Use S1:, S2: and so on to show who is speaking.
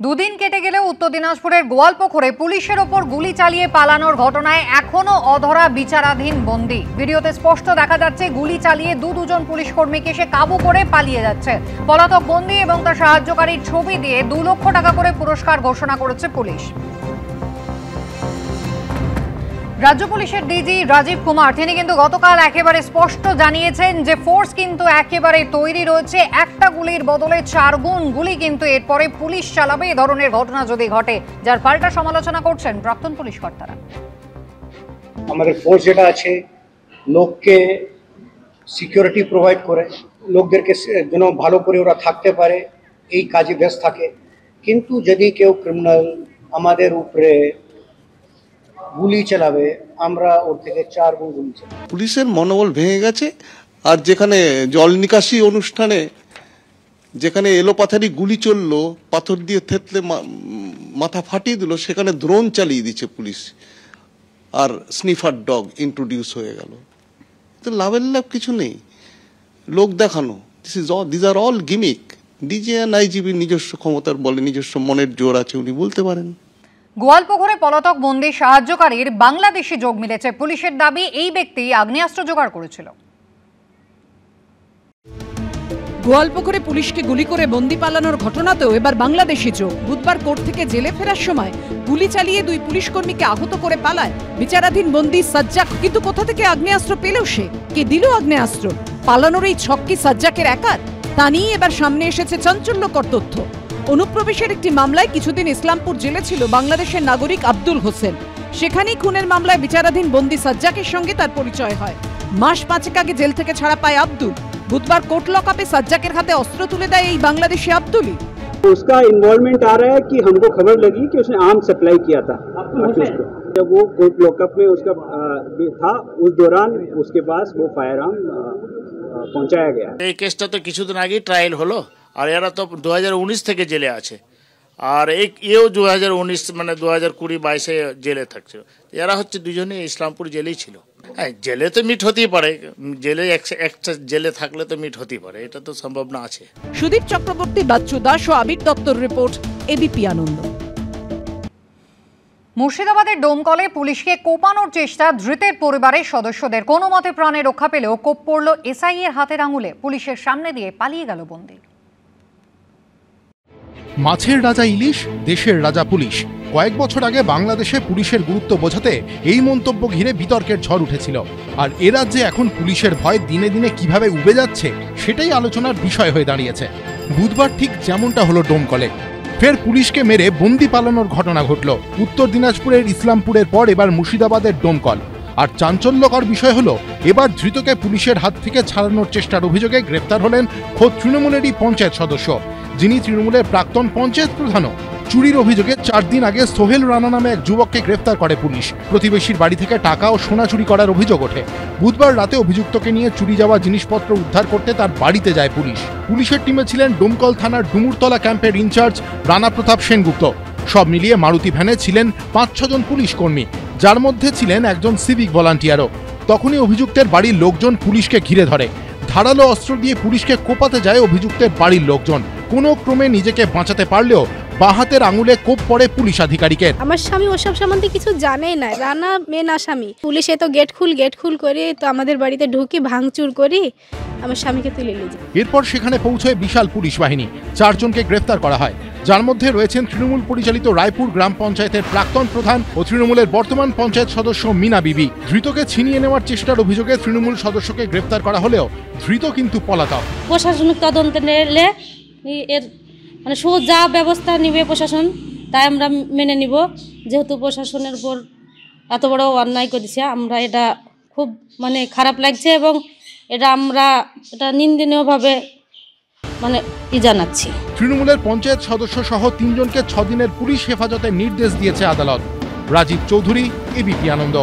S1: দুদিন কেটে গেলেও উত্তর দিনাজপুরের গোয়ালপুকুরে পুলিশের ওপর গুলি চালিয়ে পালানোর ঘটনায় এখনো অধরা বিচারাধীন বন্দী। ভিডিওতে স্পষ্ট দেখা যাচ্ছে গুলি চালিয়ে দুজন পুলিশ কর্মীকে সে কাবু করে পালিয়ে যাচ্ছে। পলাতক বন্দী এবং তার সাহায্যকারীর ছবি দিয়ে 2 লক্ষ টাকা করে পুরস্কার ঘোষণা করেছে পুলিশ। রাজ্য পুলিশের ডিজি রাজীব কুমার তিনি কিন্তু গতকাল একেবারে স্পষ্ট জানিয়েছেন যে ফোর্স কিন্তু একেবারে তৈরি রয়েছে। একটা গুলির বদলে 4 গুণ গুলি কিন্তু এরপরে পুলিশ চালাবে এই ধরনের ঘটনা যদি ঘটে, যার পাল্টা সমালোচনা করছেন প্রাক্তন পুলিশ কর্তারা।
S2: আমাদের ফোর্স যেটা আছে লোককে সিকিউরিটি প্রোভাইড করে, লোকদেরকে যেন ভালো করে ওরা থাকতে পারে এই কাজে ব্যস্ত থাকে। কিন্তু যদি কেউ ক্রিমিনাল আমাদের উপরে গুলি চালাবে, আমরা ওর থেকে 4 গুণ গুলি চালাবো।
S3: পুলিশের মনোবল ভেঙে গেছে। আর যেখানে জল নিকাশি অনুষ্ঠানে যেখানে এলোপাথারি গুলি চললো, পাথর দিয়ে থেতলে মাথা ফাটিয়ে দিল, সেখানে ড্রোন চালিয়ে দিচ্ছে পুলিশ, আর স্নিফার ডগ ইন্ট্রোডিউস হয়ে গেল। তো লাভের লাভ কিছু নেই, লোক দেখানো। This are all gimmick. DG আর আইজিবি নিজস্ব ক্ষমতার বলে, নিজস্ব মনের জোর আছে, উনি বলতে পারেন।
S1: গোয়ালপুকুরে পলাতক বন্দী সাহায্যকারীর বাংলাদেশি যোগ মিলেছে। পুলিশের দাবি এই ব্যক্তি আগ্নেয়াস্ত্র জোগাড় করেছিল।
S4: গোয়ালপুকুরে পুলিশকে গুলি করে বন্দি পালানোর ঘটনাতেও এবার বাংলাদেশি যোগ। বুধবার কোর্ট থেকে জেলে ফেরার সময় গুলি চালিয়ে 2 পুলিশ কর্মীকে আহত করে পালায় বিচারাধীন বন্দী সাজ্জাক। কিন্তু কোথা থেকে আগ্নেয়াস্ত্র পেল সে? কে দিল আগ্নেয়াস্ত্র? পালানোর এই ছক্কি সাজ্জাকের একার? তা নিয়ে এবার সামনে এসেছে চাঞ্চল্যকর তথ্য। অনুপ্রবেশের একটি মামলায় কিছুদিন ইসলামপুর জেলে ছিল বাংলাদেশের নাগরিক আব্দুল হোসেন। সেখানেই খুনের মামলায় বিচারাধীন বন্দী সাজ্জাকের সঙ্গে তার পরিচয় হয়। মাস 5 আগে জেল থেকে ছাড়া পায় আব্দুল। बुधवार कोर्ट लॉकअपे सज्जाकेर हाथे अस्त्र तुले देय এই বাংলাদেশি আব্দুলই।
S5: उसका इन्वॉल्वमेंट आ रहा है कि हमको खबर लगी कि उसने आर्म सप्लाई किया था। जब वो कोर्ट लॉकअप में उसका था, उस दौरान उसके पास वो फायर आर्म पहुंचाया गया।
S6: এই কেসটা তো কিছুদিন আগে ট্রায়াল হলো, আর এরা তো 2019 থেকে জেলে আছে। আর এও 2019 মানে 2020-22 জেলে থাকছে। এরা হচ্ছে দুজনে ইসলামপুর জেলেই ছিল। হ্যাঁ, জেলে তো মিট হতেই পারে, জেলে একটা জেলে থাকলে তো মিট হতেই পারে, এটা তো সম্ভাবনা আছে।
S4: সুদীপ চক্রবর্তী, বাচ্চু দাস ও আবির দত্তর রিপোর্ট, এবিপি আনন্দ।
S1: মুর্শিদাবাদের ডোমকলে পুলিশকে কোপানোর চেষ্টা ধৃতের পরিবারের সদস্যদের। কোনো মতে প্রাণে রক্ষা পেলেও কোপ পড়ল এসআই এর হাতের আঙুলে। পুলিশের সামনে দিয়ে পালিয়ে গেল বন্দী।
S7: মাছের রাজা ইলিশ, দেশের রাজা পুলিশ। কয়েক বছর আগে বাংলাদেশে পুলিশের গুরুত্ব বোঝাতে এই মন্তব্য ঘিরে বিতর্কের ঝড় উঠেছিল। আর এ রাজ্যে এখন পুলিশের ভয় দিনে দিনে কিভাবে উবে যাচ্ছে, সেটাই আলোচনার বিষয় হয়ে দাঁড়িয়েছে। বুধবার ঠিক যেমনটা হলো ডোমকলে। ফের পুলিশকে মেরে বন্দি পালানোর ঘটনা ঘটল। উত্তর দিনাজপুরের ইসলামপুরের পর এবার মুর্শিদাবাদের ডোমকল। আর চাঞ্চল্যকর বিষয় হলো, এবার ধৃতকে পুলিশের হাত থেকে ছাড়ানোর চেষ্টার অভিযোগে গ্রেপ্তার হলেন খোদ তৃণমূলেরই পঞ্চায়েত সদস্য, যিনি তৃণমূলের প্রাক্তন পঞ্চায়েত প্রধানও। চুরির অভিযোগে 4 দিন আগে সোহেল রানা নামে এক যুবককে গ্রেফতার করে পুলিশ। প্রতিবেশীর বাড়ি থেকে টাকা ও সোনা চুরি করার অভিযোগ ওঠে। বুধবার রাতে অভিযুক্তকে নিয়ে চুরি যাওয়া জিনিসপত্র উদ্ধার করতে তার বাড়িতে যায় পুলিশ। পুলিশের টিমে ছিলেন ডোমকল থানার ডুমুরতলা ক্যাম্পের ইনচার্জ রানা প্রতাপ সেনগুপ্ত। সব মিলিয়ে মারুতি ভ্যানে ছিলেন 5-6 জন পুলিশ কর্মী, যার মধ্যে ছিলেন একজন সিভিক ভলান্টিয়ারও। তখনই অভিযুক্তের বাড়ির লোকজন পুলিশকে ঘিরে ধরে। ধারালো অস্ত্র দিয়ে পুলিশকে কোপাতে যায় অভিযুক্তের বাড়ির লোকজন। কোনো ক্রমে নিজেকে বাঁচাতে পারলেও বাঁ হাতের আঙুলে কোপ পড়ে পুলিশ আধিকারিকের।
S8: আমার স্বামী ওসব সম্বন্ধে কিছু জানেই না। রানা মেন আসামি। পুলিশে তো গেট খুল করে তো আমাদের বাড়িতে ঢুকি ভাঙচুর করি, আমার স্বামীকে তুলে নিয়ে যায়।
S7: এরপর সেখানে পৌঁছয় বিশাল পুলিশ বাহিনী। 4 জনকে গ্রেফতার করা হয়, যার মধ্যে রয়েছেন তৃণমূল পরিচালিত রায়পুর গ্রাম পঞ্চায়েতের প্রাক্তন প্রধান ও তৃণমূলের বর্তমান পঞ্চায়েত সদস্য মিনা বিবি। ধৃতকে ছিনিয়ে নেওয়ার চেষ্টার অভিযোগে তৃণমূল সদস্যকে গ্রেফতার করা হলেও ধৃত কিন্তু পলাতক।
S9: প্রশাসনিক তদন্ত নিলে এর মানে সোজা ব্যবস্থা নিবে প্রশাসন, তাই আমরা মেনে নিব। যেহেতু প্রশাসনের উপর এত বড় অন্যায় করেছে, আমরা এটা খুব মানে খারাপ লাগছে এবং আমরা এটা নিন্দনীয়ভাবে মানে জানাচ্ছি।
S7: তৃণমূলের পঞ্চায়েত সদস্য সহ 3 জনকে 6 দিনের পুলিশ হেফাজতে নির্দেশ দিয়েছে আদালত। রাজীব চৌধুরী, এবিপি আনন্দ।